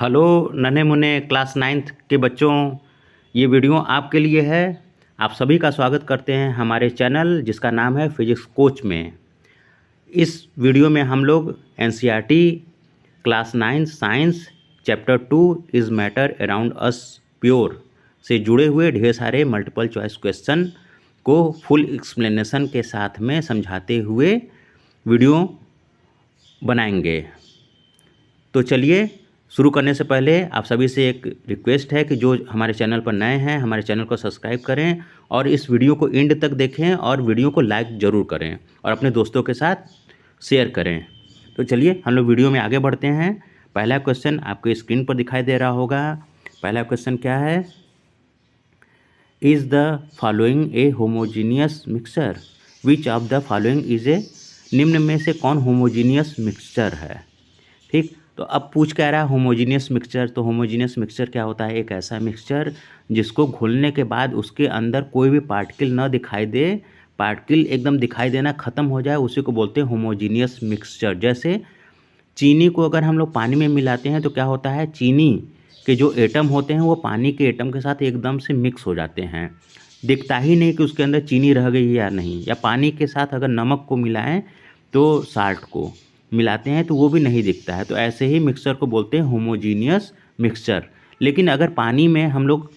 Hello नन्हे मुन्ने class ninth के बच्चों, ये वीडियो आपके लिए है। आप सभी का स्वागत करते हैं हमारे चैनल जिसका नाम है फिजिक्स कोच में। इस वीडियो में हम लोग NCERT class 9 science chapter 2 is matter around us pure से जुड़े हुए ढेर सारे मल्टीपल चॉइस क्वेश्चन को फुल एक्सप्लेनेशन के साथ में समझाते हुए वीडियो बनाएंगे। तो चलिए, शुरू करने से पहले आप सभी से एक रिक्वेस्ट है कि जो हमारे चैनल पर नए हैं हमारे चैनल को सब्सक्राइब करें और इस वीडियो को एंड तक देखें और वीडियो को लाइक ज़रूर करें और अपने दोस्तों के साथ शेयर करें। तो चलिए हम लोग वीडियो में आगे बढ़ते हैं। पहला क्वेश्चन आपको स्क्रीन पर दिखाई दे रहा होगा। पहला क्वेश्चन क्या है? Is the following A homogeneous mixture? Which of the following is a? निम्न में से कौन होमोजीनियस मिक्सचर है? ठीक, तो अब पूछ क्या रहा है होमोजीनियस मिक्सचर। तो होमोजीनियस मिक्सचर क्या होता है? एक ऐसा मिक्सचर जिसको घोलने के बाद उसके अंदर कोई भी पार्टिकल न दिखाई दे, पार्टिकल एकदम दिखाई देना ख़त्म हो जाए, उसी को बोलते हैं होमोजीनियस मिक्सचर। जैसे चीनी को अगर हम लोग पानी में मिलाते हैं तो क्या होता है, चीनी के जो एटम होते हैं वो पानी के एटम के साथ एकदम से मिक्स हो जाते हैं, दिखता ही नहीं कि उसके अंदर चीनी रह गई है या नहीं। या पानी के साथ अगर नमक को मिलाएं तो साल्ट को मिलाते हैं तो वो भी नहीं दिखता है। तो ऐसे ही मिक्सचर को बोलते हैं होमोजीनियस मिक्सचर। लेकिन अगर पानी में हम लोग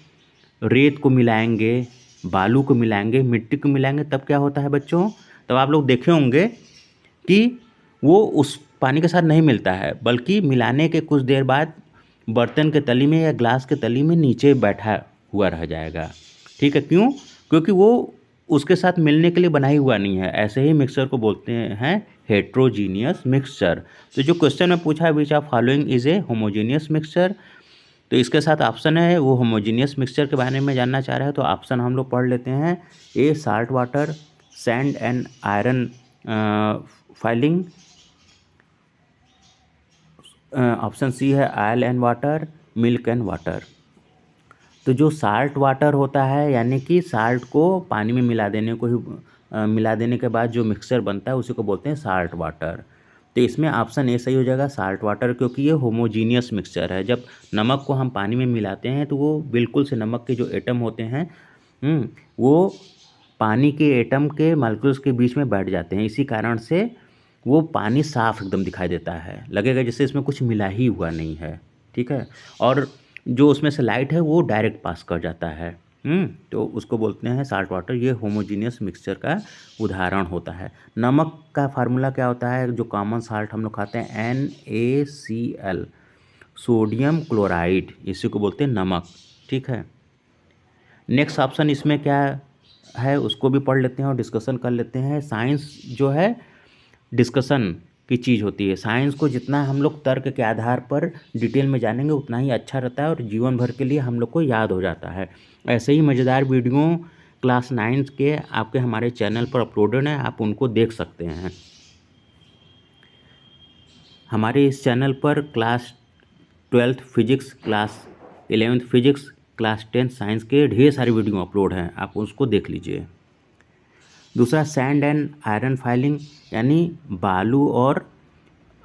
रेत को मिलाएंगे, बालू को मिलाएंगे, मिट्टी को मिलाएंगे, तब क्या होता है बच्चों? तब आप लोग देखे होंगे कि वो उस पानी के साथ नहीं मिलता है, बल्कि मिलाने के कुछ देर बाद बर्तन के तली में या ग्लास के तली में नीचे बैठा हुआ रह जाएगा। ठीक है, क्यों? क्योंकि वो उसके साथ मिलने के लिए बना ही हुआ नहीं है। ऐसे ही मिक्सचर को बोलते हैं हेट्रोजीनियस मिक्सचर। तो जो क्वेश्चन में पूछा है विच of following is a homogeneous mixture, तो इसके साथ ऑप्शन है वो होमोजीनियस मिक्सचर के बारे में जानना चाह रहे हैं। तो ऑप्शन हम लोग पढ़ लेते हैं। A salt water, sand and iron filing. Option C है oil and water, milk and water. तो जो साल्ट वाटर होता है यानी कि साल्ट को पानी में मिला देने को ही मिला देने के बाद जो मिक्सचर बनता है उसी को बोलते हैं साल्ट वाटर। तो इसमें ऑप्शन ए सही हो जाएगा, साल्ट वाटर, क्योंकि ये होमोजीनियस मिक्सचर है। जब नमक को हम पानी में मिलाते हैं तो वो बिल्कुल से नमक के जो एटम होते हैं वो पानी के एटम के मॉलिक्यूल्स के बीच में बैठ जाते हैं। इसी कारण से वो पानी साफ एकदम दिखाई देता है, लगेगा जैसे इसमें कुछ मिला ही हुआ नहीं है। ठीक है, और जो उसमें से लाइट है वो डायरेक्ट पास कर जाता है। तो उसको बोलते हैं साल्ट वाटर। ये होमोजीनियस मिक्सचर का उदाहरण होता है। नमक का फार्मूला क्या होता है? जो कॉमन साल्ट हम लोग खाते हैं NaCl, सोडियम क्लोराइड, इसी को बोलते हैं नमक। ठीक है, नेक्स्ट ऑप्शन इसमें क्या है उसको भी पढ़ लेते हैं और डिस्कशन कर लेते हैं। साइंस जो है डिस्कशन की चीज़ होती है। साइंस को जितना हम लोग तर्क के आधार पर डिटेल में जानेंगे उतना ही अच्छा रहता है और जीवन भर के लिए हम लोग को याद हो जाता है। ऐसे ही मज़ेदार वीडियो क्लास 9 के आपके हमारे चैनल पर अपलोडेड हैं, आप उनको देख सकते हैं। हमारे इस चैनल पर class 12th physics, class 11th physics, class 10th science के ढेर सारे वीडियो अपलोड हैं, आप उसको देख लीजिए। दूसरा सैंड एंड आयरन फाइलिंग, यानी बालू और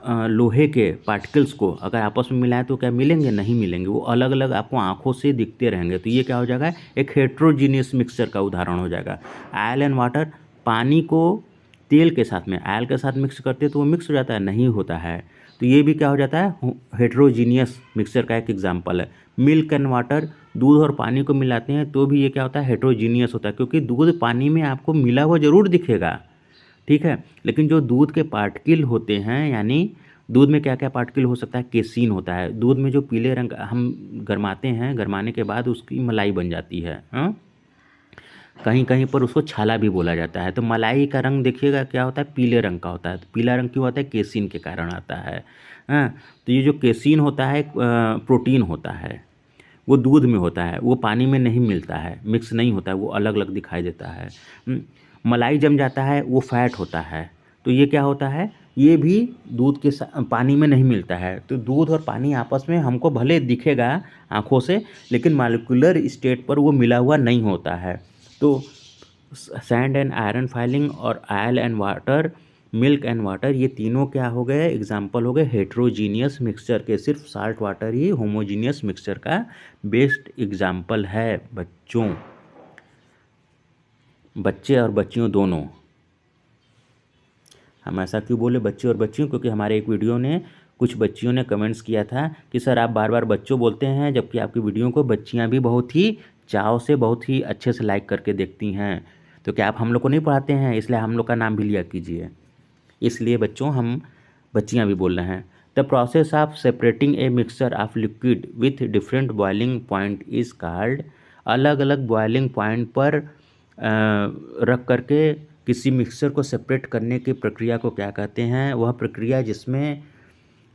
लोहे के पार्टिकल्स को अगर आपस में मिलाएं तो क्या मिलेंगे? नहीं मिलेंगे, वो अलग अलग आपको आंखों से दिखते रहेंगे। तो ये क्या हो जाएगा? एक हेट्रोजीनियस मिक्सचर का उदाहरण हो जाएगा। ऑयल एंड वाटर, पानी को तेल के साथ में ऑयल के साथ मिक्स करते हैं तो वो मिक्स हो जाता है? नहीं होता है। तो ये भी क्या हो जाता है? हेट्रोजीनियस मिक्सचर का एक एग्जाम्पल है। मिल्क एंड वाटर, दूध और पानी को मिलाते हैं तो भी ये क्या होता है? हेट्रोजीनियस होता है, क्योंकि दूध पानी में आपको मिला हुआ ज़रूर दिखेगा। ठीक है, लेकिन जो दूध के पार्टिकल होते हैं, यानी दूध में क्या क्या पार्टिकल हो सकता है? केसीन होता है। दूध में जो पीले रंग हम गरमाते हैं, गरमाने के बाद उसकी मलाई बन जाती है। कहीं कहीं पर उसको छाला भी बोला जाता है। तो मलाई का रंग देखिएगा क्या होता है? पीले रंग का होता है। तो पीला रंग क्यों आता है? केसीन के कारण आता है। तो ये जो केसीन होता है प्रोटीन होता है, वो दूध में होता है, वो पानी में नहीं मिलता है, मिक्स नहीं होता है, वो अलग अलग दिखाई देता है। मलाई जम जाता है, वो फैट होता है। तो ये क्या होता है? ये भी दूध के पानी में नहीं मिलता है। तो दूध और पानी आपस में हमको भले दिखेगा आँखों से, लेकिन मॉलिक्यूलर स्टेट पर वो मिला हुआ नहीं होता है। तो सैंड एंड आयरन फाइलिंग और oil and water milk and water, ये तीनों क्या हो गए, एग्जाम्पल हो गए हेट्रोजीनियस मिक्सचर के। सिर्फ साल्ट वाटर ही होमोजीनियस मिक्सचर का बेस्ट एग्जाम्पल है बच्चों, बच्चे और बच्चियों दोनों। हम ऐसा क्यों बोले बच्चे और बच्चियों, क्योंकि हमारे एक वीडियो ने कुछ बच्चियों ने कमेंट्स किया था कि सर आप बार बार बच्चों बोलते हैं, जबकि आपकी वीडियो को बच्चियां भी बहुत ही चाव से, बहुत ही अच्छे से लाइक करके देखती हैं। तो क्या आप हम लोग को नहीं पढ़ाते हैं, इसलिए हम लोग का नाम भी लिया कीजिए। इसलिए बच्चों हम बच्चियां भी बोल रहे हैं। The process of separating A mixture of liquid with different boiling point is called, अलग अलग बॉइलिंग पॉइंट पर रख करके किसी मिक्सचर को सेपरेट करने की प्रक्रिया को क्या कहते हैं, वह प्रक्रिया जिसमें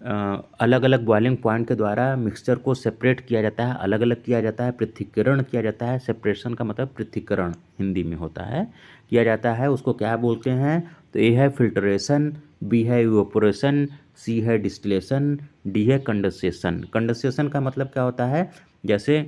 अलग अलग बॉइलिंग पॉइंट के द्वारा मिक्सचर को सेपरेट किया जाता है, अलग अलग किया जाता है, पृथक्करण किया जाता है। सेपरेशन का मतलब पृथक्करण हिंदी में होता है, किया जाता है, उसको क्या बोलते हैं। तो ए है फिल्ट्रेशन, बी है इवेपोरेशन, सी है डिस्टिलेशन, डी है कंडेंसेशन। कंडेंसेशन का मतलब क्या होता है, जैसे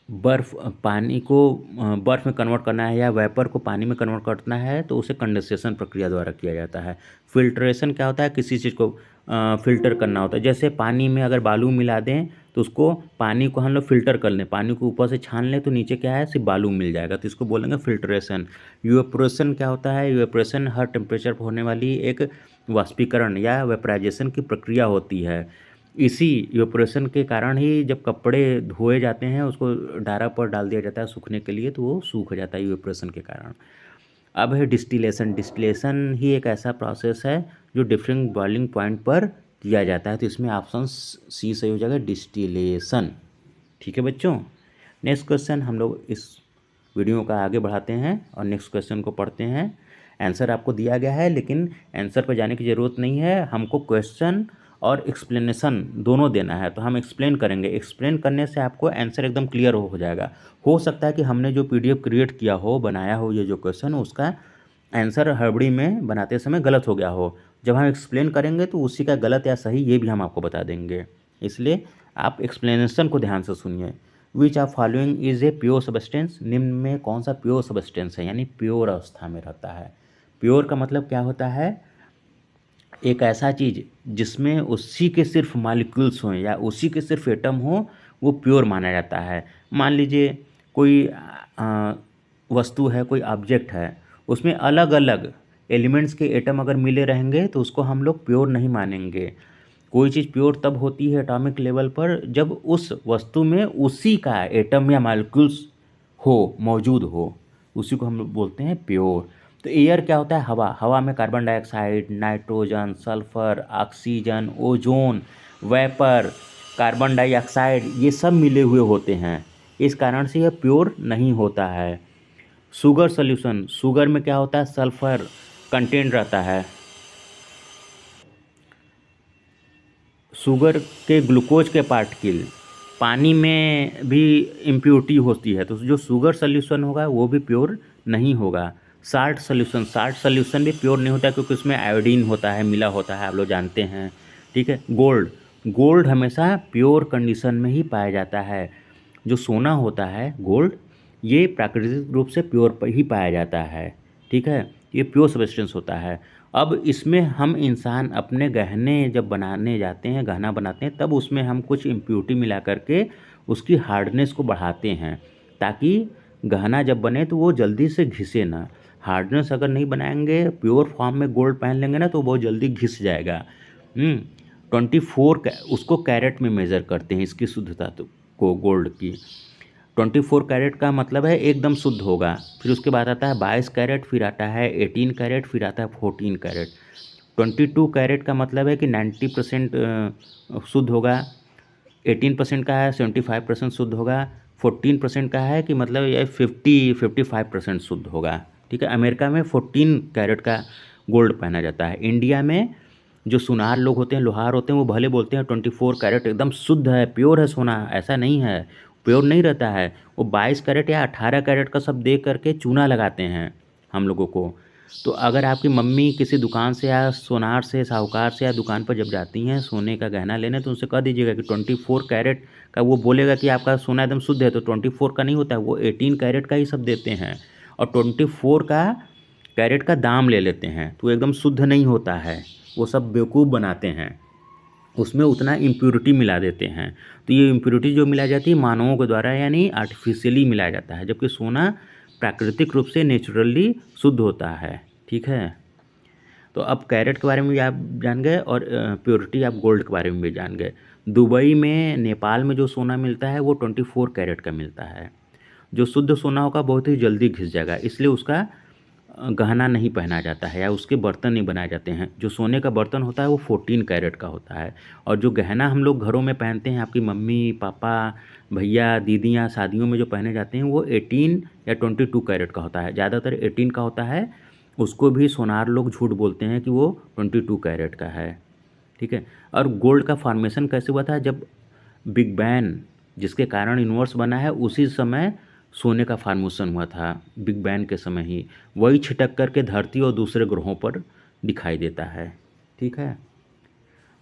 बर्फ़ पानी को बर्फ़ में कन्वर्ट करना है या वेपर को पानी में कन्वर्ट करना है, तो उसे कंडेंसेशन प्रक्रिया द्वारा किया जाता है। फिल्ट्रेशन क्या होता है, किसी चीज़ को फ़िल्टर करना होता है। जैसे पानी में अगर बालू मिला दें तो उसको, पानी को हम लोग फ़िल्टर कर लें, पानी को ऊपर से छान लें तो नीचे क्या है, सिर्फ बालू मिल जाएगा, तो इसको बोलेंगे फिल्ट्रेशन। इवेपोरेशन क्या होता है, इवेपोरेशन हर टेम्परेचर पर होने वाली एक वाष्पीकरण या वेपराइजेशन की प्रक्रिया होती है। इसी इवेपोरेशन के कारण ही जब कपड़े धोए जाते हैं, उसको डारा पर डाल दिया जाता है सूखने के लिए, तो वो सूख जाता है इवेपोरेशन के कारण। अब है डिस्टिलेशन। डिस्टिलेशन ही एक ऐसा प्रोसेस है जो डिफरेंट बॉइलिंग पॉइंट पर किया जाता है, तो इसमें ऑप्शन सी सही हो जाएगा, डिस्टिलेशन। ठीक है बच्चों, नेक्स्ट क्वेश्चन हम लोग इस वीडियो का आगे बढ़ाते हैं और नेक्स्ट क्वेश्चन को पढ़ते हैं। आंसर आपको दिया गया है, लेकिन आंसर पर जाने की ज़रूरत नहीं है, हमको क्वेश्चन और एक्सप्लेनेशन दोनों देना है, तो हम एक्सप्लेन करेंगे। एक्सप्लेन करने से आपको आंसर एकदम क्लियर हो जाएगा। हो सकता है कि हमने जो पीडीएफ क्रिएट किया हो, बनाया हो, ये जो क्वेश्चन हो, उसका आंसर हड़बड़ी में बनाते समय गलत हो गया हो। जब हम एक्सप्लेन करेंगे तो उसी का गलत या सही ये भी हम आपको बता देंगे, इसलिए आप एक्सप्लेनेशन को ध्यान से सुनिए। विच of following is a pure substance, निम्न में कौन सा प्योर सबस्टेंस है, यानी प्योर अवस्था में रहता है। प्योर का मतलब क्या होता है, एक ऐसा चीज़ जिसमें उसी के सिर्फ मॉलिक्यूल्स हों या उसी के सिर्फ एटम हो, वो प्योर माना जाता है। मान लीजिए कोई वस्तु है, कोई ऑब्जेक्ट है, उसमें अलग अलग एलिमेंट्स के एटम अगर मिले रहेंगे तो उसको हम लोग प्योर नहीं मानेंगे। कोई चीज़ प्योर तब होती है एटॉमिक लेवल पर जब उस वस्तु में उसी का एटम या मॉलिक्यूल्स हो, मौजूद हो, उसी को हम लोग बोलते हैं प्योर। तो एयर क्या होता है, हवा। हवा में carbon dioxide, nitrogen, sulphur, oxygen, ozone, vapour, carbon dioxide, ये सब मिले हुए होते हैं, इस कारण से यह प्योर नहीं होता है। शुगर सॉल्यूशन, शुगर में क्या होता है, सल्फर कंटेंट रहता है। शुगर के ग्लूकोज के पार्टिकल, पानी में भी इम्प्योरिटी होती है, तो जो शुगर सॉल्यूशन होगा वो भी प्योर नहीं होगा। साल्ट सॉल्यूशन, साल्ट सॉल्यूशन भी प्योर नहीं होता क्योंकि उसमें आयोडीन होता है, मिला होता है, आप लोग जानते हैं। ठीक है। गोल्ड, गोल्ड हमेशा प्योर कंडीशन में ही पाया जाता है। जो सोना होता है, गोल्ड, ये प्राकृतिक रूप से प्योर ही पाया जाता है। ठीक है, ये प्योर सब्सटेंस होता है। अब इसमें हम इंसान अपने गहने जब बनाने जाते हैं, गहना बनाते हैं, तब उसमें हम कुछ इम्प्योरिटी मिला करके उसकी हार्डनेस को बढ़ाते हैं, ताकि गहना जब बने तो वो जल्दी से घिसे ना। हार्डनेस अगर नहीं बनाएंगे, प्योर फॉर्म में गोल्ड पहन लेंगे ना, तो बहुत जल्दी घिस जाएगा। 24 उसको कैरेट में मेज़र करते हैं, इसकी शुद्धता को, गोल्ड की। 24 कैरेट का मतलब है एकदम शुद्ध होगा। फिर उसके बाद आता है 22 कैरेट, फिर आता है 18 कैरेट, फिर आता है 14 कैरेट। 22 कैरेट का मतलब है कि 90% शुद्ध होगा। 18% का है 75% शुद्ध होगा। 14% का है कि मतलब ये 55% शुद्ध होगा। ठीक है। अमेरिका में 14 कैरेट का गोल्ड पहना जाता है। इंडिया में जो सुनार लोग होते हैं, लोहार होते हैं, वो भले बोलते हैं 24 कैरेट एकदम शुद्ध है, प्योर है सोना, ऐसा नहीं है, प्योर नहीं रहता है। वो 22 कैरेट या 18 कैरेट का सब दे करके चूना लगाते हैं हम लोगों को। तो अगर आपकी मम्मी किसी दुकान से या सोनार से, साहूकार से या दुकान पर जब जाती हैं सोने का गहना लेने, तो उनसे कह दीजिएगा कि 24 कैरेट का, वो बोलेगा कि आपका सोना एकदम शुद्ध है, तो 24 का नहीं होता है, वो 18 कैरेट का ही सब देते हैं। और 24 का कैरेट का दाम ले लेते हैं तो एकदम शुद्ध नहीं होता है, वो सब बेवकूफ़ बनाते हैं, उसमें उतना इम्प्योरिटी मिला देते हैं। तो ये इम्प्योरिटी जो मिलाई जाती है मानवों के द्वारा यानी आर्टिफिशियली मिलाया जाता है, जबकि सोना प्राकृतिक रूप से नेचुरली शुद्ध होता है। ठीक है, तो अब कैरेट के बारे में भी आप जान गए और प्योरिटी आप गोल्ड के बारे में भी जान गए। दुबई में, नेपाल में जो सोना मिलता है वो 24 कैरेट का मिलता है। जो शुद्ध सोना होगा बहुत ही जल्दी घिस जाएगा, इसलिए उसका गहना नहीं पहना जाता है या उसके बर्तन नहीं बनाए जाते हैं। जो सोने का बर्तन होता है वो 14 कैरेट का होता है, और जो गहना हम लोग घरों में पहनते हैं, आपकी मम्मी पापा भैया दीदियाँ शादियों में जो पहने जाते हैं वो 18 या 22 कैरेट का होता है। ज़्यादातर 18 का होता है, उसको भी सोनार लोग झूठ बोलते हैं कि वो 22 कैरेट का है। ठीक है, और गोल्ड का फॉर्मेशन कैसे हुआ था? जब बिग बैंग जिसके कारण यूनिवर्स बना है उसी समय सोने का फॉर्मेशन हुआ था, बिग बैंग के समय ही। वही छिटक करके धरती और दूसरे ग्रहों पर दिखाई देता है। ठीक है,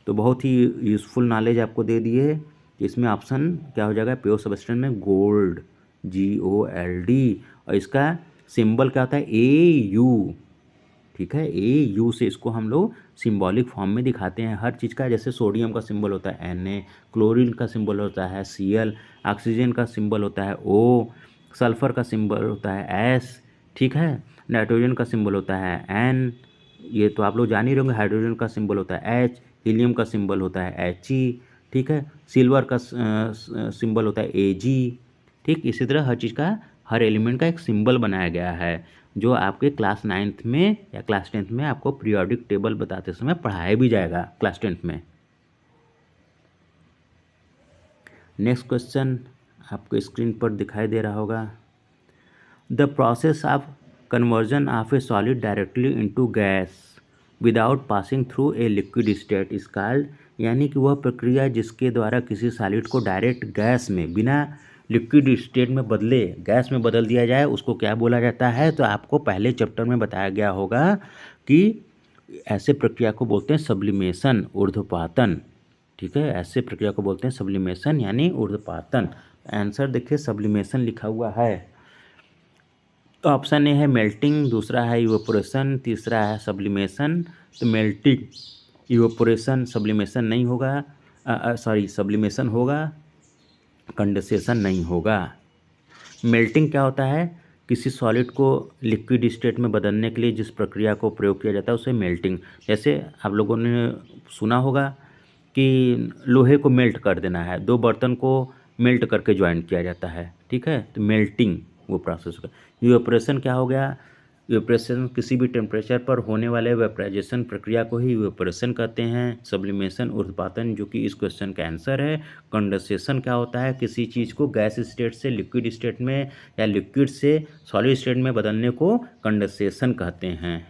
तो बहुत ही यूज़फुल नॉलेज आपको दे दिए। इसमें ऑप्शन क्या हो जाएगा? प्योर सब्सटेंस में गोल्ड, GOLD, और इसका सिंबल क्या होता है? AU। ठीक है, AU से इसको हम लोग सिंबॉलिक फॉर्म में दिखाते हैं हर चीज़ का। जैसे सोडियम का सिंबल होता है Na, क्लोरीन का सिंबल होता है Cl, ऑक्सीजन का सिंबल होता है O, सल्फ़र का सिंबल होता है S। ठीक है, नाइट्रोजन का सिंबल होता है N, ये तो आप लोग जान ही होंगे। हाइड्रोजन का सिंबल होता है H, हीलियम का सिंबल होता है He। ठीक है, सिल्वर का सिंबल होता है Ag। ठीक, इसी तरह हर चीज़ का, हर एलिमेंट का एक सिंबल बनाया गया है, जो आपके क्लास 9th में या क्लास 10th में आपको पीरियोडिक टेबल बताते समय पढ़ाया भी जाएगा क्लास 10th में। नेक्स्ट क्वेश्चन आपको स्क्रीन पर दिखाई दे रहा होगा। The process of conversion of A solid directly into gas without passing through a liquid state is called, यानी कि वह प्रक्रिया जिसके द्वारा किसी सॉलिड को डायरेक्ट गैस में बिना लिक्विड स्टेट में बदले गैस में बदल दिया जाए उसको क्या बोला जाता है? तो आपको पहले चैप्टर में बताया गया होगा कि ऐसे प्रक्रिया को बोलते हैं सब्लिमेशन, ऊर्ध्वपातन। ठीक है, ऐसे प्रक्रिया को बोलते हैं सब्लिमेशन यानी ऊर्ध्वपातन। आंसर देखिए, सब्लिमेशन लिखा हुआ है। तो ऑप्शन ए है मेल्टिंग, दूसरा है इवेपोरेशन, तीसरा है सब्लिमेशन। तो मेल्टिंग, इवेपोरेशन, सब्लिमेशन नहीं होगा, सब्लिमेशन होगा, कंडेंसेशन नहीं होगा। मेल्टिंग क्या होता है? किसी सॉलिड को लिक्विड स्टेट में बदलने के लिए जिस प्रक्रिया को प्रयोग किया जाता है उसे मेल्टिंग। जैसे आप लोगों ने सुना होगा कि लोहे को मेल्ट कर देना है, दो बर्तन को मेल्ट करके ज्वाइंट किया जाता है। ठीक है, तो मेल्टिंग वो प्रोसेस होगा। इवेपोरेशन क्या हो गया? इवेपोरेशन किसी भी टेम्परेचर पर होने वाले वेपराइजेशन प्रक्रिया को ही इवेपोरेशन कहते हैं। सब्लिमेशन, ऊर्ध्वपातन, जो कि इस क्वेश्चन का आंसर है। कंडेंसेशन क्या होता है? किसी चीज़ को गैस स्टेट से लिक्विड स्टेट में या लिक्विड से सॉलिड स्टेट में बदलने को कंडेंसेशन कहते हैं।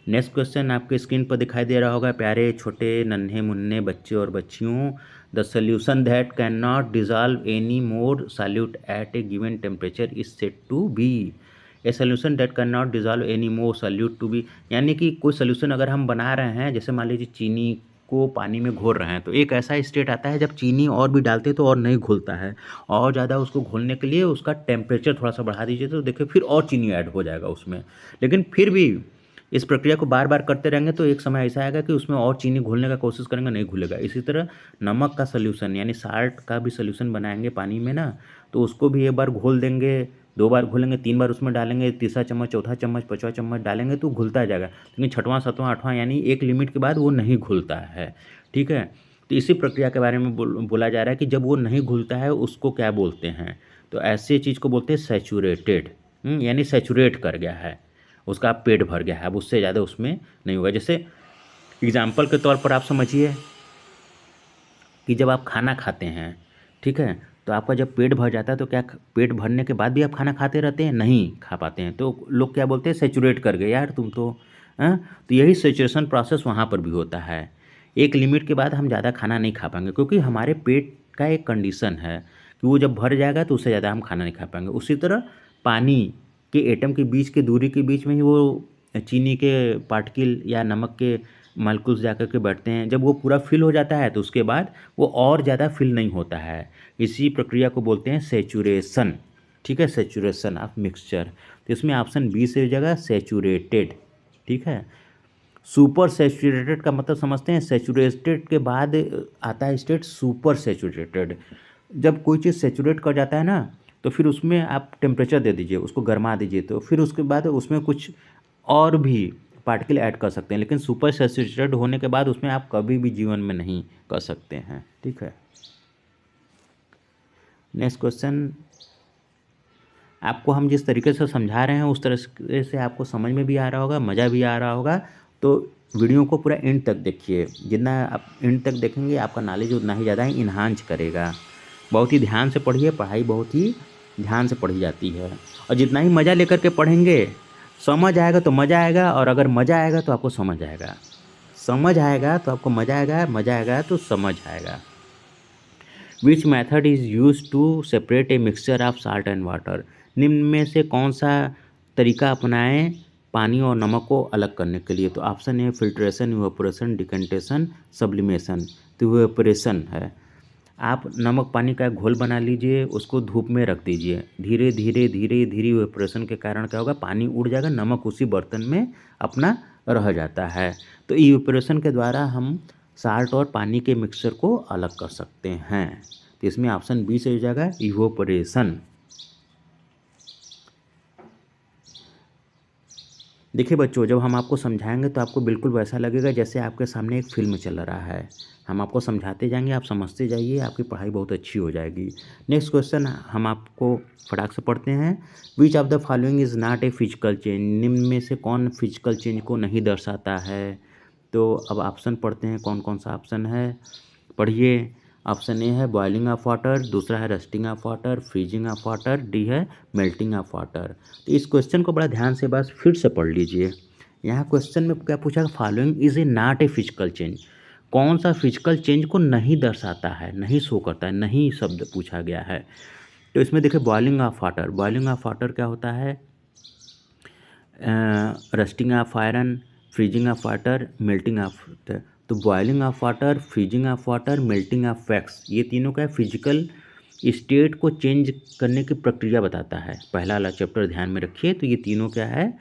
नेक्स्ट क्वेश्चन आपके स्क्रीन पर दिखाई दे रहा होगा। प्यारे छोटे नन्हे मुन्ने बच्चे और बच्चियों, the solution that can not dissolve any more solute at a given temperature is said to be. A solution that can not dissolve any more solute to be, यानी कि कोई सोल्यूशन अगर हम बना रहे हैं, जैसे मान लीजिए चीनी को पानी में घोल रहे हैं, तो एक ऐसा स्टेट आता है जब चीनी और भी डालते तो और नहीं घुलता है, और ज़्यादा उसको घोलने के लिए उसका टेम्परेचर थोड़ा सा बढ़ा दीजिए तो देखिए फिर और चीनी ऐड हो जाएगा उसमें। लेकिन फिर भी इस प्रक्रिया को बार बार करते रहेंगे तो एक समय ऐसा आएगा कि उसमें और चीनी घोलने का कोशिश करेंगे, नहीं घुलेगा। इसी तरह नमक का सोल्यूशन यानी साल्ट का भी सोल्यूशन बनाएंगे पानी में ना, तो उसको भी एक बार घोल देंगे, दो बार घोलेंगे, तीन बार उसमें डालेंगे, तीसरा चम्मच, चौथा चम्मच, पाँचवा चम्मच डालेंगे तो घुलता जाएगा। लेकिन छठवां, सातवां, आठवां यानी एक लिमिट के बाद वो नहीं घुलता है। ठीक है, तो इसी प्रक्रिया के बारे में बोला जा रहा है कि जब वो नहीं घुलता है उसको क्या बोलते हैं? तो ऐसे चीज़ को बोलते हैं सैचुरेटेड, यानी सैचुरेट कर गया है, उसका पेट भर गया है, अब उससे ज़्यादा उसमें नहीं होगा। जैसे एग्जाम्पल के तौर पर आप समझिए कि जब आप खाना खाते हैं, ठीक है, तो आपका जब पेट भर जाता है तो क्या पेट भरने के बाद भी आप खाना खाते रहते हैं? नहीं खा पाते हैं। तो लोग क्या बोलते हैं? सैचुरेट कर गए यार तुम तो। तो यही सैचुरेशन प्रोसेस वहाँ पर भी होता है। एक लिमिट के बाद हम ज़्यादा खाना नहीं खा पाएंगे, क्योंकि हमारे पेट का एक कंडीशन है कि वो जब भर जाएगा तो उससे ज़्यादा हम खाना नहीं खा पाएंगे। उसी तरह पानी के एटम के बीच के दूरी के बीच में ही वो चीनी के पार्टिकल या नमक के मालिक्यूल्स जाकर के बैठते हैं। जब वो पूरा फिल हो जाता है तो उसके बाद वो और ज़्यादा फिल नहीं होता है। इसी प्रक्रिया को बोलते हैं सैचुरेशन। ठीक है, सेचुरेशन ऑफ मिक्सचर। तो इसमें ऑप्शन बी से हो जाएगा सेचुरेटेड। ठीक है, सुपर सेचुरेटेड का मतलब समझते हैं, सेचुरेटेड के बाद आता है स्टेट सुपर सेचुरेटेड। जब कोई चीज़ सेचुरेट कर जाता है ना, तो फिर उसमें आप टेम्परेचर दे दीजिए, उसको गर्मा दीजिए, तो फिर उसके बाद उसमें कुछ और भी पार्टिकल ऐड कर सकते हैं, लेकिन सुपर सैचुरेटेड होने के बाद उसमें आप कभी भी जीवन में नहीं कर सकते हैं। ठीक है, नेक्स्ट क्वेश्चन। आपको हम जिस तरीके से समझा रहे हैं उस तरह से आपको समझ में भी आ रहा होगा, मज़ा भी आ रहा होगा। तो वीडियो को पूरा एंड तक देखिए, जितना आप एंड तक देखेंगे आपका नॉलेज उतना ही ज़्यादा इन्हांस करेगा। बहुत ही ध्यान से पढ़िए, पढ़ाई बहुत ही ध्यान से पढ़ी जाती है, और जितना ही मज़ा लेकर के पढ़ेंगे, समझ आएगा तो मज़ा आएगा, और अगर मज़ा आएगा तो आपको समझ आएगा, समझ आएगा तो आपको मज़ा आएगा, मज़ा आएगा तो समझ आएगा। Which method is use to separate a mixture of salt and water. निम्न में से कौन सा तरीका अपनाएं पानी और नमक को अलग करने के लिए? तो ऑप्शन ए फिल्ट्रेशन, इवेपोरेशन, डिकेंटेशन, सब्लिमेशन। तो इवेपोरेशन है, आप नमक पानी का घोल बना लीजिए, उसको धूप में रख दीजिए, धीरे धीरे धीरे धीरे इवेपोरेशन के कारण क्या होगा, पानी उड़ जाएगा, नमक उसी बर्तन में अपना रह जाता है। तो इवेपोरेशन के द्वारा हम साल्ट और पानी के मिक्सचर को अलग कर सकते हैं। तो इसमें ऑप्शन बी से हो जाएगा इवेपोरेशन। देखिए बच्चों, जब हम आपको समझाएंगे तो आपको बिल्कुल वैसा लगेगा जैसे आपके सामने एक फिल्म चल रहा है। हम आपको समझाते जाएंगे, आप समझते जाइए, आपकी पढ़ाई बहुत अच्छी हो जाएगी। नेक्स्ट क्वेश्चन हम आपको फटाक से पढ़ते हैं। Which of the following is not a physical change. निम्न में से कौन फिजिकल चेंज को नहीं दर्शाता है? तो अब ऑप्शन पढ़ते हैं, कौन कौन सा ऑप्शन है, पढ़िए। ऑप्शन ए है बॉइलिंग ऑफ वाटर, दूसरा है rusting of water, freezing of water, D है मेल्टिंग ऑफ वाटर। तो इस क्वेश्चन को बड़ा ध्यान से बस फिर से पढ़ लीजिए। यहाँ क्वेश्चन में क्या पूछा, following is a not a physical change. कौन सा फिजिकल चेंज को नहीं दर्शाता है, नहीं शो करता है, नहीं शब्द पूछा गया है। तो इसमें देखिए boiling of water, boiling of water क्या होता है, rusting of iron, freezing of water, melting of. तो boiling of water, freezing of water, melting of wax, ये तीनों का फिजिकल स्टेट को चेंज करने की प्रक्रिया बताता है। पहला वाला चैप्टर ध्यान में रखिए। तो ये तीनों क्या है,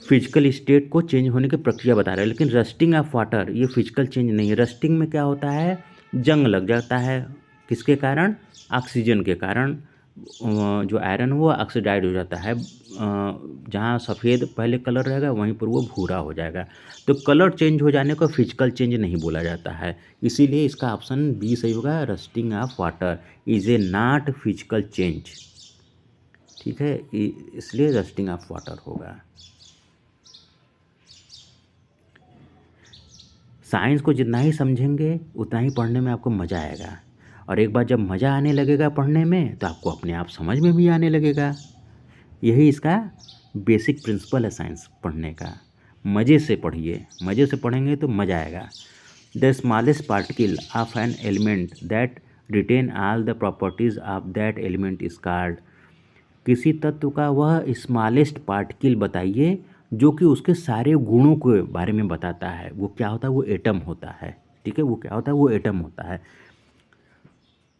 फिजिकल स्टेट को चेंज होने की प्रक्रिया बता रहा है। लेकिन रस्टिंग ऑफ वाटर ये फिजिकल चेंज नहीं है। रस्टिंग में क्या होता है, जंग लग जाता है, किसके कारण, ऑक्सीजन के कारण। जो आयरन वो ऑक्सीडाइड हो जाता है, जहाँ सफ़ेद पहले कलर रहेगा वहीं पर वो भूरा हो जाएगा। तो कलर चेंज हो जाने को फिजिकल चेंज नहीं बोला जाता है, इसीलिए इसका ऑप्शन बी सही होगा। Rusting of water is a not physical change. ठीक है, इसलिए रस्टिंग ऑफ वाटर होगा। साइंस को जितना ही समझेंगे उतना ही पढ़ने में आपको मज़ा आएगा, और एक बार जब मज़ा आने लगेगा पढ़ने में तो आपको अपने आप समझ में भी आने लगेगा। यही इसका बेसिक प्रिंसिपल है साइंस पढ़ने का। मज़े से पढ़िए, मज़े से पढ़ेंगे तो मज़ा आएगा। The smallest particle of an element that retain all the properties of that element is called. किसी तत्व का वह स्मॉलेस्ट पार्टिकल बताइए जो कि उसके सारे गुणों के बारे में बताता है। वो क्या होता है, वो एटम होता है। ठीक है, वो क्या होता है, वो एटम होता है।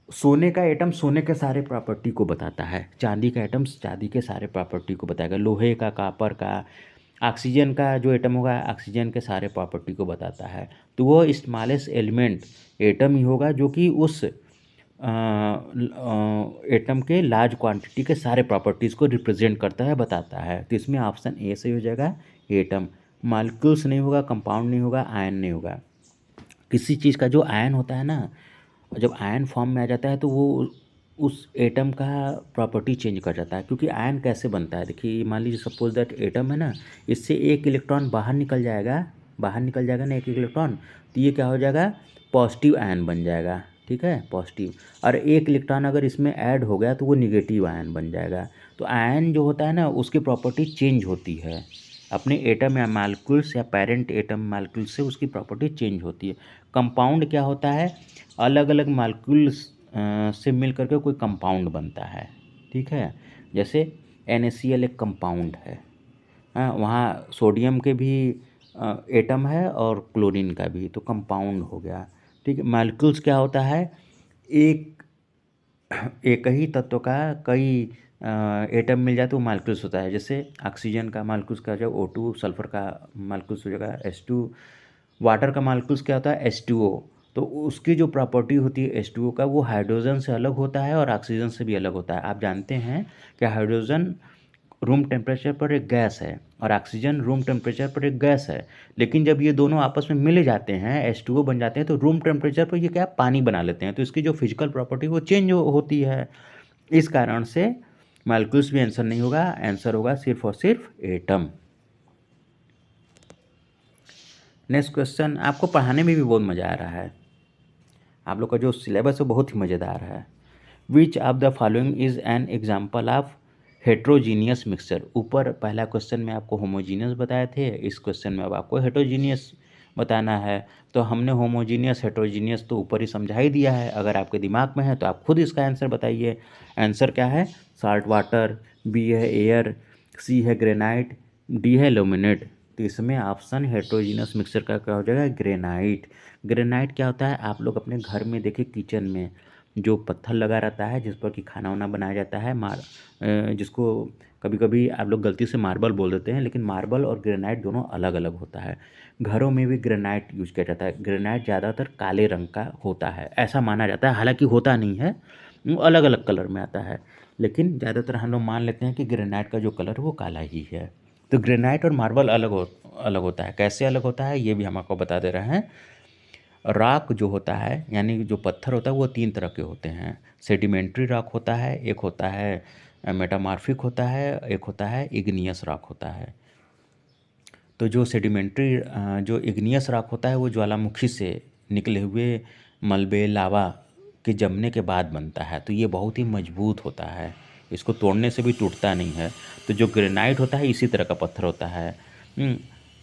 सोने का एटम सोने के सारे प्रॉपर्टी को बताता है, चांदी का एटम चांदी के सारे प्रॉपर्टी को बताएगा, लोहे का, कॉपर का, ऑक्सीजन का जो एटम होगा ऑक्सीजन के सारे प्रॉपर्टी को बताता है। तो वो स्मॉलेस्ट एलिमेंट एटम ही होगा जो कि उस एटम के लार्ज क्वांटिटी के सारे प्रॉपर्टीज़ को रिप्रेजेंट करता है, बताता है। तो इसमें ऑप्शन ए सही हो जाएगा, एटम। मॉलिक्यूल्स नहीं होगा, कंपाउंड नहीं होगा, आयन नहीं होगा। किसी चीज़ का जो आयन होता है ना, जब आयन फॉर्म में आ जाता है तो वो उस एटम का प्रॉपर्टी चेंज कर जाता है। क्योंकि आयन कैसे बनता है, देखिए मान लीजिए सपोज दैट एटम है ना, इससे एक इलेक्ट्रॉन बाहर निकल जाएगा, बाहर निकल जाएगा ना एक इलेक्ट्रॉन, तो ये क्या हो जाएगा, पॉजिटिव आयन बन जाएगा। ठीक है, पॉजिटिव। और एक इलेक्ट्रॉन अगर इसमें ऐड हो गया तो वो निगेटिव आयन बन जाएगा। तो आयन जो होता है ना उसकी प्रॉपर्टी चेंज होती है, अपने एटम या मालिक्यूल्स या पेरेंट एटम मालिक्यूल से उसकी प्रॉपर्टी चेंज होती है। कंपाउंड क्या होता है, अलग अलग मालिक्यूल्स से मिल करके कोई कंपाउंड बनता है। ठीक है, जैसे NaCl एक कंपाउंड है। वहाँ सोडियम के भी एटम है और क्लोरीन का भी, तो कंपाउंड हो गया। ठीक है, मालिक्यूल्स क्या होता है, एक एक ही तत्व का कई एटम मिल जाए तो मालिक्यूल्स होता है। जैसे ऑक्सीजन का मालिक्यूल्स क्या हो जाएगा O2, सल्फर का मालिक्यूल्स हो जाएगा H2, वाटर का मालिक्यूल्स क्या होता है H2O। तो उसकी जो प्रॉपर्टी होती है H2O का, वो हाइड्रोजन से अलग होता है और ऑक्सीजन से भी अलग होता है। आप जानते हैं कि हाइड्रोजन रूम टेम्परेचर पर एक गैस है और ऑक्सीजन रूम टेम्परेचर पर एक गैस है, लेकिन जब ये दोनों आपस में मिल जाते हैं H2O बन जाते हैं तो रूम टेम्परेचर पर ये क्या पानी बना लेते हैं, तो इसकी जो फिजिकल प्रॉपर्टी वो चेंज होती है। इस कारण से मॉलिक्यूल्स भी आंसर नहीं होगा, आंसर होगा सिर्फ और सिर्फ एटम। नेक्स्ट क्वेश्चन, आपको पढ़ाने में भी बहुत मज़ा आ रहा है, आप लोग का जो सिलेबस है बहुत ही मज़ेदार है। Which of the following is an example of heterogeneous mixture. ऊपर पहला क्वेश्चन में आपको होमोजीनियस बताए थे, इस क्वेश्चन में अब आपको हेट्रोजीनियस बताना है। तो हमने होमोजीनियस हेट्रोजीनियस तो ऊपर ही समझा ही दिया है, अगर आपके दिमाग में है तो आप खुद इसका आंसर बताइए। आंसर क्या है? साल्ट वाटर, बी है एयर, सी है ग्रेनाइट, डी है लुमिनेट। तो इसमें ऑप्शन हेट्रोजीनियस मिक्सचर का क्या हो जाएगा? ग्रेनाइट। ग्रेनाइट क्या होता है? आप लोग अपने घर में देखिए, किचन में जो पत्थर लगा रहता है जिस पर कि खाना वाना बनाया जाता है, जिसको कभी कभी आप लोग गलती से मार्बल बोल देते हैं, लेकिन मार्बल और ग्रेनाइट दोनों अलग अलग होता है। घरों में भी ग्रेनाइट यूज किया जाता है। ग्रेनाइट ज़्यादातर काले रंग का होता है, ऐसा माना जाता है, हालांकि होता नहीं है, वो अलग अलग कलर में आता है, लेकिन ज़्यादातर हम लोग मान लेते हैं कि ग्रेनाइट का जो कलर है वो काला ही है। तो ग्रेनाइट और मार्बल अलग होता है। कैसे अलग होता है ये भी हम आपको बता दे रहे हैं। रॉक जो होता है, यानी जो पत्थर होता है, वो तीन तरह के होते हैं। सेडिमेंट्री रॉक होता है, एक होता है मेटामॉर्फिक होता है, एक होता है इग्नियस रॉक होता है। तो जो सेडिमेंट्री जो इग्नियस रॉक होता है वो ज्वालामुखी से निकले हुए मलबे लावा के जमने के बाद बनता है, तो ये बहुत ही मजबूत होता है, इसको तोड़ने से भी टूटता नहीं है। तो जो ग्रेनाइट होता है इसी तरह का पत्थर होता है।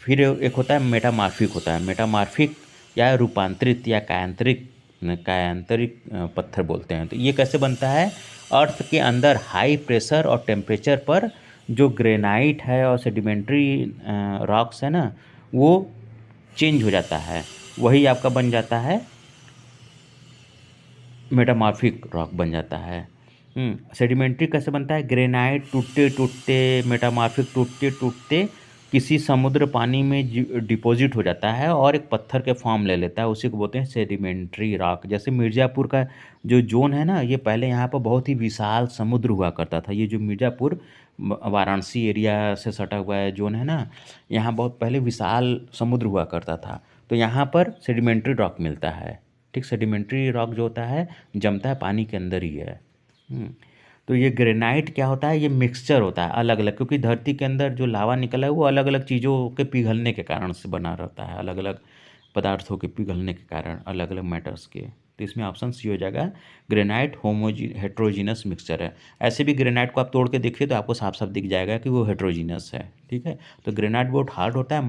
फिर एक होता है मेटामॉर्फिक होता है। मेटामॉर्फिक या रूपांतरित या कायांतरिक पत्थर बोलते हैं। तो ये कैसे बनता है? अर्थ के अंदर हाई प्रेशर और टेम्परेचर पर जो ग्रेनाइट है और सेडिमेंट्री रॉक्स है ना, वो चेंज हो जाता है, वही आपका बन जाता है मेटामॉर्फिक रॉक बन जाता है। सेडिमेंट्री कैसे बनता है? ग्रेनाइट टूटते टूटते, मेटामॉर्फिक टूटते टूटते किसी समुद्र पानी में डिपॉजिट हो जाता है और एक पत्थर के फॉर्म ले लेता है, उसी को बोलते हैं सेडिमेंट्री रॉक। जैसे मिर्ज़ापुर का जो जोन है ना, ये पहले यहाँ पर बहुत ही विशाल समुद्र हुआ करता था। ये जो मिर्ज़ापुर वाराणसी एरिया से सटा हुआ है जोन है ना, यहाँ बहुत पहले विशाल समुद्र हुआ करता था। तो यहाँ पर सेडिमेंट्री रॉक मिलता है। ठीक, सेडिमेंट्री रॉक जो होता है जमता है पानी के अंदर ही है। तो ये ग्रेनाइट क्या होता है? ये मिक्सचर होता है अलग अलग, क्योंकि धरती के अंदर जो लावा निकला है वो अलग अलग चीज़ों के पिघलने के कारण से बना रहता है, अलग अलग पदार्थों के पिघलने के कारण, अलग अलग मैटर्स के। तो इसमें ऑप्शन सी हो जाएगा, ग्रेनाइट हेट्रोजीनस मिक्सचर है। ऐसे भी ग्रेनाइट को आप तोड़ के देखिए तो आपको साफ साफ दिख जाएगा कि वो हेट्रोजीनस है। ठीक है, तो ग्रेनाइट बहुत हार्ड होता है।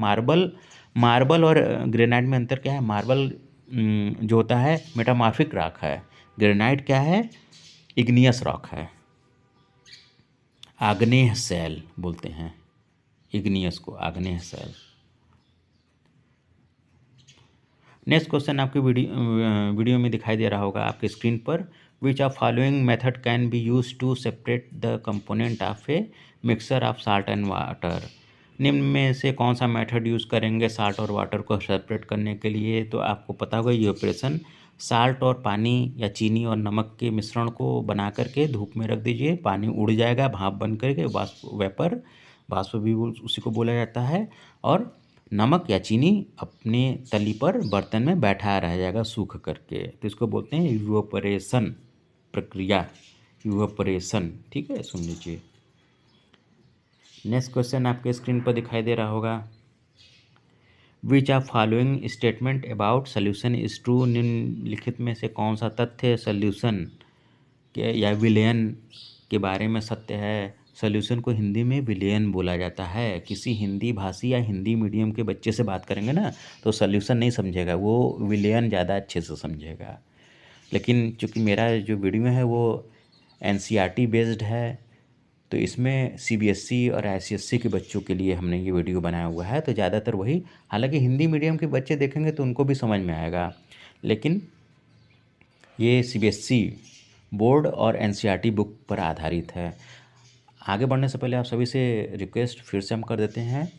मार्बल और ग्रेनाइट में अंतर क्या है? मार्बल जो होता है मेटामॉर्फिक रॉक है, ग्रेनाइट क्या है? इग्नियस रॉक है, आग्नेय शैल बोलते हैं इग्नियस को, आग्नेय शैल। नेक्स्ट क्वेश्चन आपके वीडियो में दिखाई दे रहा होगा आपके स्क्रीन पर। Which of following method can be use to separate the component of a mixture of salt and water. निम्न में से कौन सा मेथड यूज़ करेंगे साल्ट और वाटर को सेपरेट करने के लिए? तो आपको पता होगा ये ऑपरेशन, साल्ट और पानी या चीनी और नमक के मिश्रण को बना करके धूप में रख दीजिए, पानी उड़ जाएगा भाप बन करके, वाष्प भी उसी को बोला जाता है, और नमक या चीनी अपने तली पर बर्तन में बैठा रह जाएगा सूख करके। तो इसको बोलते हैं इवेपोरेशन प्रक्रिया, इवेपोरेशन। ठीक है, सुन लीजिए। नेक्स्ट क्वेश्चन आपके स्क्रीन पर दिखाई दे रहा होगा। विच of following statement about solution is true. निम्नलिखित में से कौन सा तथ्य सोल्यूशन के या विलयन के बारे में सत्य है? सोल्यूशन को हिंदी में विलयन बोला जाता है। किसी हिंदी भाषी या हिंदी मीडियम के बच्चे से बात करेंगे ना तो सोल्यूशन नहीं समझेगा, वो विलयन ज़्यादा अच्छे से समझेगा। लेकिन चूँकि मेरा जो वीडियो है वो NCERT बेस्ड है, तो इसमें CBSE और ICSE के बच्चों के लिए हमने ये वीडियो बनाया हुआ है, तो ज़्यादातर वही, हालांकि हिंदी मीडियम के बच्चे देखेंगे तो उनको भी समझ में आएगा, लेकिन ये CBSE बोर्ड और एनसीईआरटी बुक पर आधारित है। आगे बढ़ने से पहले आप सभी से रिक्वेस्ट फिर से हम कर देते हैं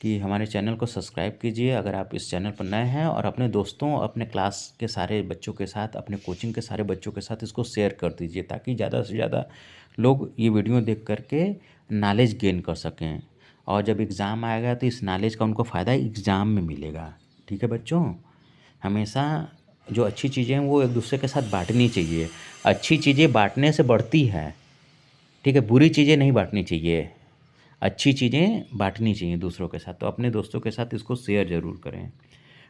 कि हमारे चैनल को सब्सक्राइब कीजिए अगर आप इस चैनल पर नए हैं, और अपने दोस्तों, अपने क्लास के सारे बच्चों के साथ, अपने कोचिंग के सारे बच्चों के साथ इसको शेयर कर दीजिए, ताकि ज़्यादा से ज़्यादा लोग ये वीडियो देख करके नॉलेज गेन कर सकें, और जब एग्ज़ाम आएगा तो इस नॉलेज का उनको फ़ायदा एग्ज़ाम में मिलेगा। ठीक है बच्चों, हमेशा जो अच्छी चीज़ें हैं वो एक दूसरे के साथ बांटनी चाहिए। अच्छी चीज़ें बांटने से बढ़ती है, ठीक है, बुरी चीज़ें नहीं बांटनी चाहिए, अच्छी चीज़ें बांटनी चाहिए दूसरों के साथ। तो अपने दोस्तों के साथ इसको शेयर ज़रूर करें।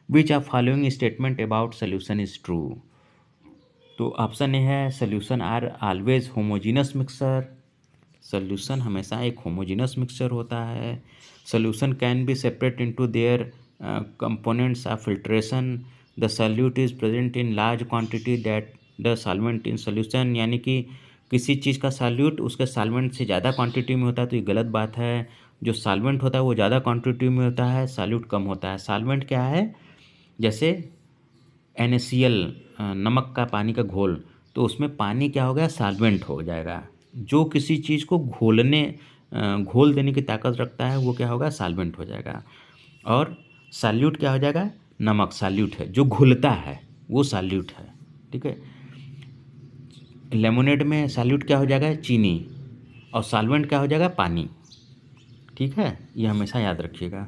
Which of following statement about solution is true? तो ऑप्शन ए है solution are always homogeneous mixture. Solution हमेशा एक होमोजीनस मिक्सचर होता है। Solution can be separate into their components of filtration. The solute is present in large quantity that the solvent in solution. यानी कि किसी चीज़ का solute उसके सॉल्वेंट से ज़्यादा क्वांटिटी में होता है तो ये गलत बात है। जो सॉल्वेंट होता है वो ज़्यादा क्वांटिटी में होता है, सॉल्यूट कम होता है। सॉल्वेंट क्या है? जैसे NaCl, नमक का पानी का घोल, तो उसमें पानी क्या हो गया? सॉल्वेंट हो जाएगा। जो किसी चीज़ को घोल देने की ताकत रखता है वो क्या होगा? सॉल्वेंट हो जाएगा। और सॉल्यूट क्या हो जाएगा? नमक सॉल्यूट है, जो घुलता है वो सॉल्यूट है। ठीक है, लेमोनेड में सॉल्यूट क्या हो जाएगा? चीनी, और सॉल्वेंट क्या हो जाएगा? पानी। ठीक है, ये हमेशा याद रखिएगा।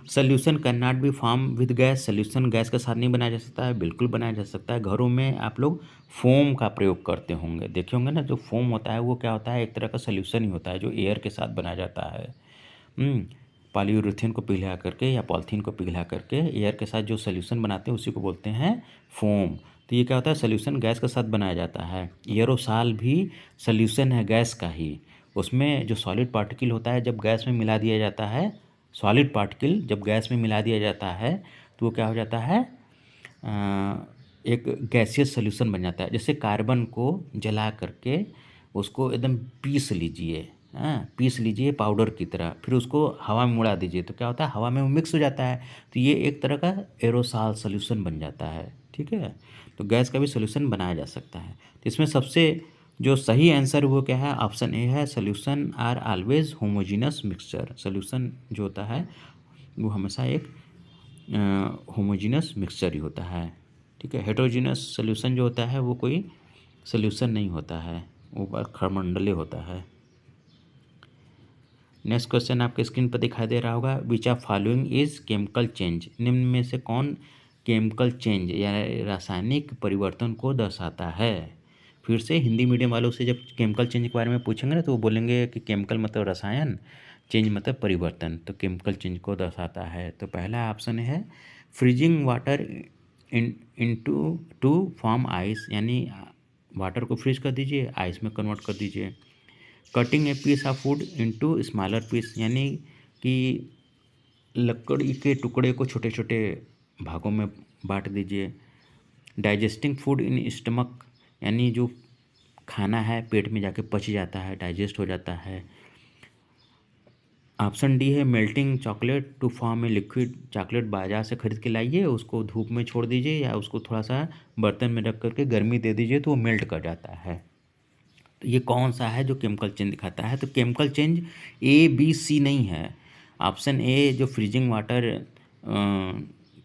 Solution can not be form with gas. Solution gas के साथ नहीं बनाया जा सकता है, बिल्कुल बनाया जा सकता है। घरों में आप लोग फोम का प्रयोग करते होंगे, देखे होंगे ना। जो फोम होता है वो क्या होता है? एक तरह का सोल्यूशन ही होता है जो एयर के साथ बनाया जाता है। पॉलीयूरेथेन को पिघला करके या पॉलीथीन को पिघला करके एयर के साथ जो सोल्यूशन बनाते हैं उसी को बोलते हैं फोम। तो ये क्या होता है? सोल्यूशन गैस के साथ बनाया जाता है। एयरोसॉल भी सोल्यूशन है गैस का ही। उसमें जो सॉलिड पार्टिकल होता है जब गैस में मिला दिया जाता है, सॉलिड पार्टिकल जब गैस में मिला दिया जाता है तो वो क्या हो जाता है? एक गैसियस सोल्यूशन बन जाता है। जैसे कार्बन को जला करके उसको एकदम पीस लीजिए, पीस लीजिए पाउडर की तरह, फिर उसको हवा में उड़ा दीजिए तो क्या होता है? हवा में वो मिक्स हो जाता है। तो ये एक तरह का एरोसॉल सोल्यूशन बन जाता है। ठीक है, तो गैस का भी सोल्यूशन बनाया जा सकता है। तो इसमें सबसे जो सही आंसर वो क्या है? ऑप्शन ए है, solution are always homogeneous mixture. Solution जो होता है वो हमेशा एक होमोजीनस मिक्सचर ही होता है। ठीक है, हेटेरोजीनस सोल्यूशन जो होता है वो कोई सोल्यूशन नहीं होता है, वो खरमंडले होता है। नेक्स्ट क्वेश्चन आपके स्क्रीन पर दिखाई दे रहा होगा। विच of following is chemical change? निम्न में से कौन केमिकल चेंज या रासायनिक परिवर्तन को दर्शाता है? फिर से हिंदी मीडियम वालों से जब केमिकल चेंज के बारे में पूछेंगे ना तो वो बोलेंगे कि केमिकल मतलब रसायन, चेंज मतलब परिवर्तन, तो केमिकल चेंज को दर्शाता है। तो पहला ऑप्शन है freezing water into to form ice, यानी वाटर को फ्रीज कर दीजिए, आइस में कन्वर्ट कर दीजिए। Cutting a piece of wood into smaller piece, यानी कि लकड़ी के टुकड़े को छोटे छोटे भागों में बांट दीजिए। डाइजेस्टिंग फूड इन स्टमक, यानी जो खाना है पेट में जाके पच जाता है, डाइजेस्ट हो जाता है। ऑप्शन डी है melting chocolate to form a liquid. Chocolate बाजार से खरीद के लाइए, उसको धूप में छोड़ दीजिए या उसको थोड़ा सा बर्तन में रख करके गर्मी दे दीजिए तो वो मेल्ट कर जाता है। तो ये कौन सा है जो केमिकल चेंज दिखाता है? तो केमिकल चेंज ABC नहीं है। ऑप्शन ए जो freezing water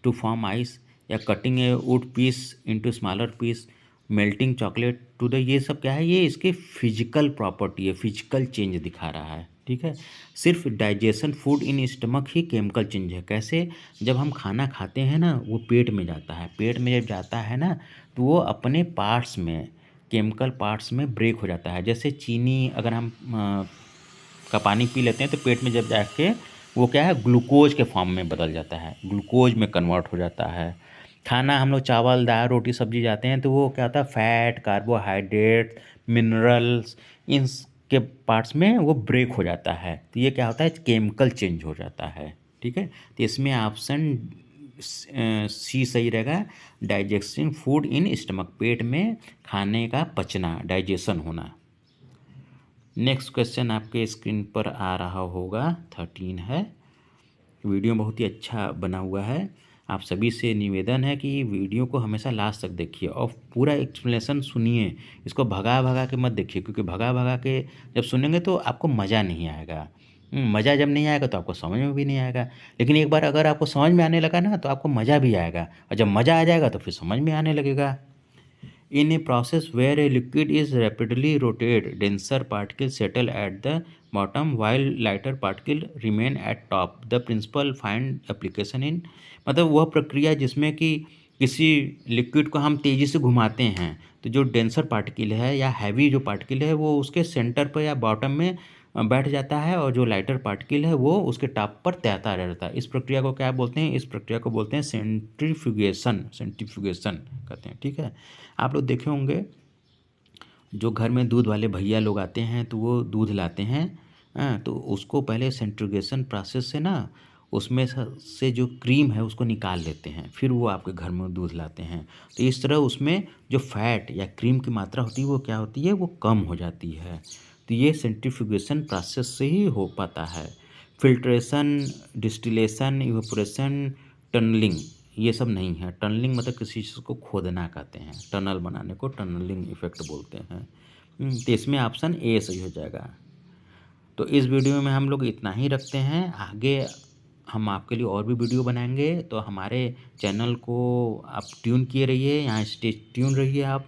to form ice, या cutting a wood piece into smaller piece, melting chocolate to the, ये सब क्या है? ये इसके फिजिकल प्रॉपर्टी है, फिजिकल चेंज दिखा रहा है। ठीक है, सिर्फ डाइजेशन फूड इन स्टमक ही केमिकल चेंज है। कैसे? जब हम खाना खाते हैं ना वो पेट में जाता है, पेट में जब जाता है ना तो वो अपने पार्ट्स में, केमिकल पार्ट्स में ब्रेक हो जाता है। जैसे चीनी अगर हम का पानी पी लेते हैं तो पेट में जब जाके वो क्या है? ग्लूकोज के फॉर्म में बदल जाता है, ग्लूकोज में कन्वर्ट हो जाता है। खाना हम लोग चावल दाल रोटी सब्जी जाते हैं तो वो क्या होता है? फैट, कार्बोहाइड्रेट, मिनरल्स, इन के पार्ट्स में वो ब्रेक हो जाता है। तो ये क्या होता है? केमिकल चेंज हो जाता है। ठीक है, तो इसमें ऑप्शन सी सही रहेगा, डाइजेस्टिंग फूड इन स्टमक, पेट में खाने का पचना, डाइजेशन होना। नेक्स्ट क्वेश्चन आपके स्क्रीन पर आ रहा होगा, 13 है। वीडियो बहुत ही अच्छा बना हुआ है, आप सभी से निवेदन है कि वीडियो को हमेशा लास्ट तक देखिए और पूरा एक्सप्लेनेशन सुनिए। इसको भगा भगा के मत देखिए, क्योंकि भगा भगा के जब सुनेंगे तो आपको मज़ा नहीं आएगा। मज़ा जब नहीं आएगा तो आपको समझ में भी नहीं आएगा। लेकिन एक बार अगर आपको समझ में आने लगा ना तो आपको मज़ा भी आएगा, और जब मज़ा आ जाएगा तो फिर समझ में आने लगेगा। In a process where a liquid is rapidly rotated, denser particles settle at the bottom while lighter particles remain at top. The principle find application in, मतलब वह प्रक्रिया जिसमें कि किसी लिक्विड को हम तेज़ी से घुमाते हैं तो जो डेंसर पार्टिकल है या हैवी जो पार्टिकल है वो उसके सेंटर पर या बॉटम में बैठ जाता है, और जो लाइटर पार्टिकल है वो उसके टॉप पर तैरता रहता है। इस प्रक्रिया को क्या बोलते हैं? इस प्रक्रिया को बोलते हैं सेंट्रीफ्यूगेशन। सेंट्रीफ्यूगेशन कहते हैं, ठीक है। आप लोग देखे होंगे जो घर में दूध वाले भैया लोग आते हैं तो वो दूध लाते हैं, तो उसको पहले सेंट्रीफ्यूगेशन प्रोसेस से ना उसमें से जो क्रीम है उसको निकाल लेते हैं, फिर वो आपके घर में दूध लाते हैं। तो इस तरह उसमें जो फैट या क्रीम की मात्रा होती है वो क्या होती है? वो कम हो जाती है। तो ये सेंट्रीफ्यूगेशन प्रोसेस से ही हो पाता है। फिल्ट्रेशन, डिस्टिलेशन, इवेपोरेशन, टनलिंग ये सब नहीं है। टनलिंग मतलब किसी चीज़ को खोदना कहते हैं, टनल बनाने को टनलिंग इफेक्ट बोलते हैं। तो इसमें ऑप्शन ए सही हो जाएगा। तो इस वीडियो में हम लोग इतना ही रखते हैं। आगे हम आपके लिए और भी वीडियो बनाएंगे, तो हमारे चैनल को आप ट्यून किए रहिए, यहाँ स्टे ट्यून रहिए आप।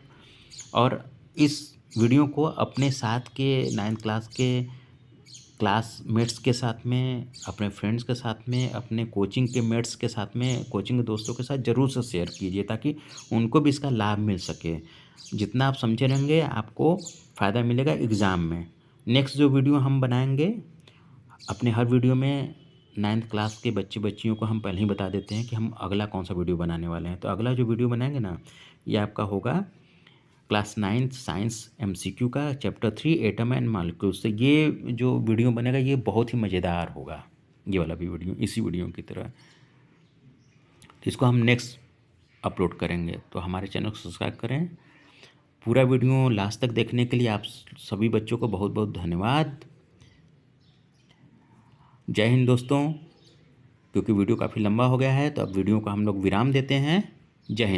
और इस वीडियो को अपने साथ के 9th क्लास के क्लासमेट्स के साथ में, अपने फ्रेंड्स के साथ में, अपने कोचिंग के मेट्स के साथ में, कोचिंग के दोस्तों के साथ ज़रूर से शेयर कीजिए ताकि उनको भी इसका लाभ मिल सके। जितना आप समझे रहेंगे आपको फ़ायदा मिलेगा एग्ज़ाम में। नेक्स्ट जो वीडियो हम बनाएंगे, अपने हर वीडियो में 9th क्लास के बच्चे बच्चियों को हम पहले ही बता देते हैं कि हम अगला कौन सा वीडियो बनाने वाले हैं। तो अगला जो वीडियो बनाएंगे ना, ये आपका होगा क्लास 9th साइंस MCQ का चैप्टर 3 एटम एंड मॉलिक्यूल्स। तो ये जो वीडियो बनेगा ये बहुत ही मज़ेदार होगा, ये वाला भी वीडियो इसी वीडियो की तरह। तो इसको हम नेक्स्ट अपलोड करेंगे, तो हमारे चैनल को सब्सक्राइब करें। पूरा वीडियो लास्ट तक देखने के लिए आप सभी बच्चों को बहुत बहुत धन्यवाद। जय हिंद दोस्तों। क्योंकि वीडियो काफ़ी लंबा हो गया है तो अब वीडियो को हम लोग विराम देते हैं। जय हिंद।